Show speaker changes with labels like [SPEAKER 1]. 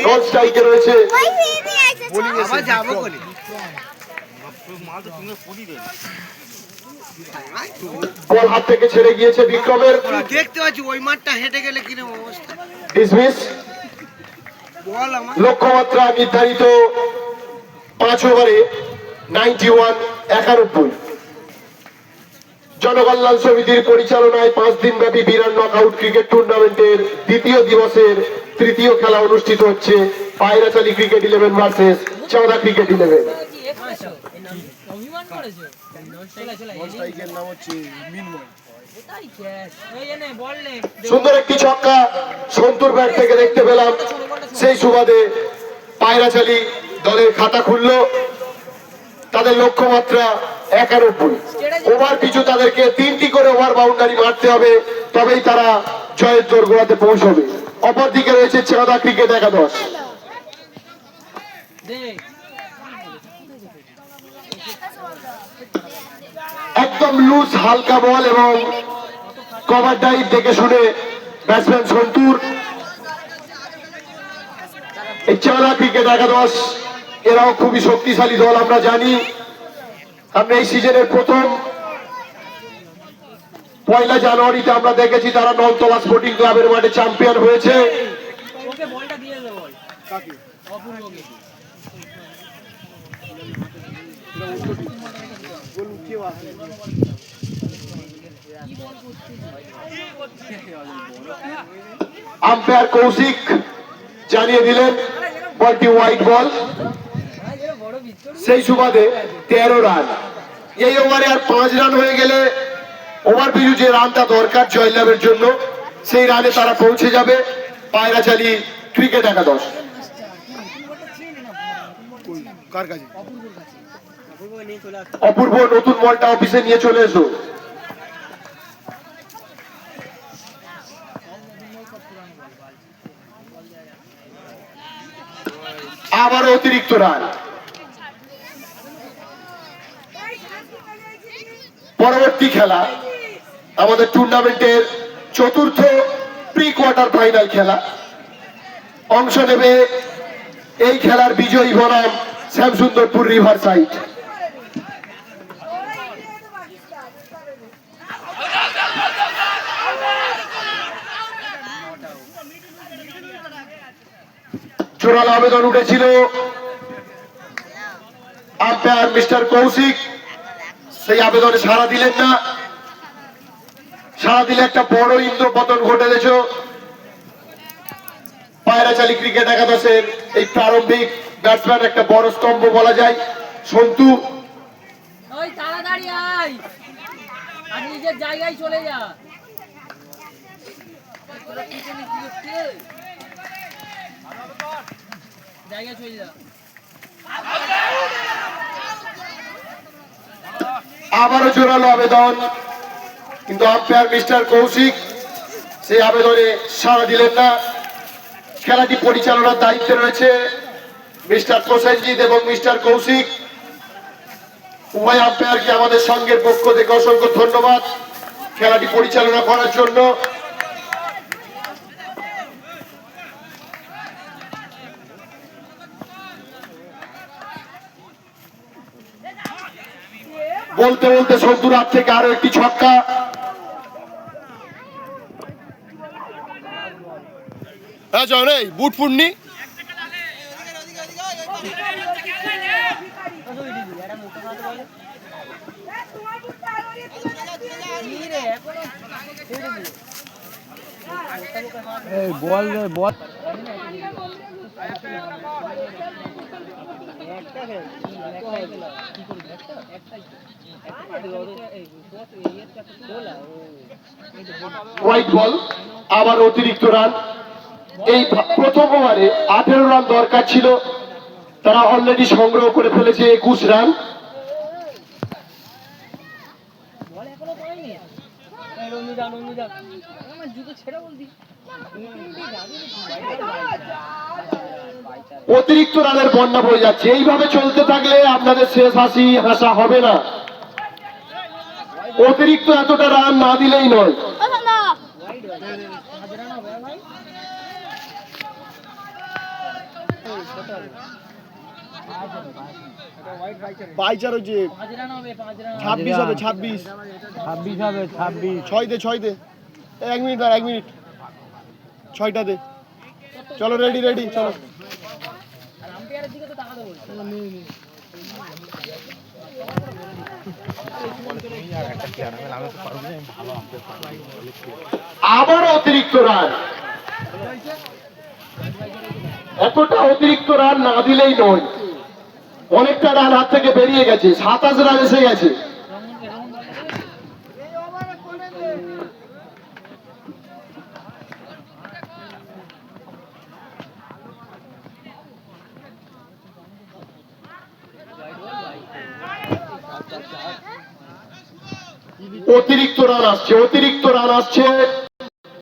[SPEAKER 1] নন স্ট্রাইকে রয়েছে। বল হাত থেকে ছেড়ে গিয়েছে বিক্রমের।
[SPEAKER 2] দেখতে পাচ্ছি ওই মাঠটা হেঁটে গেলে কিরকম অবস্থা।
[SPEAKER 1] ডিসমিস। লক্ষ্যমাত্রা নির্ধারিত 5 ওভারে 91 জনকল্যাণ সমিতির পরিচালনায় 5 দিন ব্যাপী বিরাট নকআউট ক্রিকেট টুর্নামেন্টের দ্বিতীয় দিবসের তৃতীয় খেলা অনুষ্ঠিত হচ্ছে পায়রাচালী ক্রিকেট 11 ভার্সেস চাঁদা ক্রিকেট 11। সুন্দর একটি ছক্কা সন্তুর ব্যাট থেকে দেখতে পেলাম, সেই সুবাদে পায়রাচালী দলের খাতা খুলল। তাদের লক্ষ্যমাত্রা 91 ওভার পিছু তাদেরকে 3টি করে ওভার বাউন্ডারি মারতে হবে, তবেই তারা জয়ের দোরগোড়াতে পৌঁছবে। অপরদিকে রয়েছে চাঁদা ক্রিকেট 11। একদম লুজ হালকা বল এবং কভার ডাইভ দেখে শুনে ব্যাটসম্যান সন্তুর। এই চাঁদা ক্রিকেট 11 এরাও খুবই শক্তিশালী দল, আমরা জানি। আমরা এই সিজনের প্রথম 1 জানুয়ারিতে আমরা দেখেছি তারা নলতলা স্পোর্টিং ক্লাবের মাঠে চ্যাম্পিয়ন হয়েছে। আম্পায়ার কৌশিক জানিয়ে দিলেন বলটি হোয়াইট বল। সেই সুবাদে 13 রান। এই ওভারে আর 5 রান হয়ে গেলে ওভার পিছু যে রানটা দরকার জয়লাভের জন্য, সেই রানে তারা পৌঁছে যাবে। পায়রাচালী ক্রিকেট 11। অপূর্ব নতুন বলটা অফিসে নিয়ে চলে এসো। আবার অতিরিক্ত রান। পরবর্তী খেলা আমাদের টুর্নামেন্টের চতুর্থ প্রি কোয়ার্টার ফাইনাল খেলা। অংশ নেবে এই খেলার বিজয়ী বনাম শ্যামসুন্দরপুর রিভার সাইড। জোরালো আবেদন উঠেছিল, আম্পায়ার মিস্টার কৌশিক সেই আবেদনে সাড়া দিলেন না। সাড়া দিলে একটা বড় ইন্দ্রপতন ঘটেছ পায়রাচালী ক্রিকেট 11 এই প্রারম্ভিক ব্যাটসম্যান একটা বড় স্তম্ভ বলা যায় সন্তু।
[SPEAKER 3] নিজের জায়গায় চলে যা। জায়গায় চলে যা।
[SPEAKER 1] আবারও জোরালো আবেদন, কিন্তু আম্পায়ার মিস্টার কৌশিক সেই আবেদনে সাড়া দিলেন না। খেলাটি পরিচালনার দায়িত্বে রয়েছে মিস্টার প্রসেনজিৎ এবং মিস্টার কৌশিক। উভয় আম্পায়ারকে আমাদের সঙ্গের পক্ষ থেকে অসংখ্য ধন্যবাদ খেলাটি পরিচালনা করার জন্য। বলতে বলতে সন্তুর হাত থেকে আরো একটি ছক্কা। বুট ফুটনি
[SPEAKER 4] বল বল
[SPEAKER 1] হোয়াইট বল। আবার অতিরিক্ত রান। এই প্রথম ওভারে 18 রান দরকার ছিল, তারা অলরেডি সংগ্রহ করে ফেলেছে 21 রান। অতিরিক্ত রানের বন্যা বয়ে যাচ্ছে। এইভাবে চলতে থাকলে আপনাদের শেষ হাসা হবে না। অতিরিক্ত এতটা রান না দিলেই নয়। বাইচার হচ্ছে
[SPEAKER 3] 5 রান হবে 5 রান
[SPEAKER 1] 26 হবে 26
[SPEAKER 4] 26 হবে 26
[SPEAKER 1] ছয় দে 1 মিনিট আর 1 মিনিট 6টা দে চলো রেডি চলো
[SPEAKER 3] আর আম্পায়ারের দিকে তো তাকাতে বলছে
[SPEAKER 1] আবার অতিরিক্ত রান এতটা অতিরিক্ত রান না দিলেই নয় অনেকটা রান হাত থেকে বেরিয়ে গেছে 27 রান এসে গেছে অতিরিক্ত রান আসছে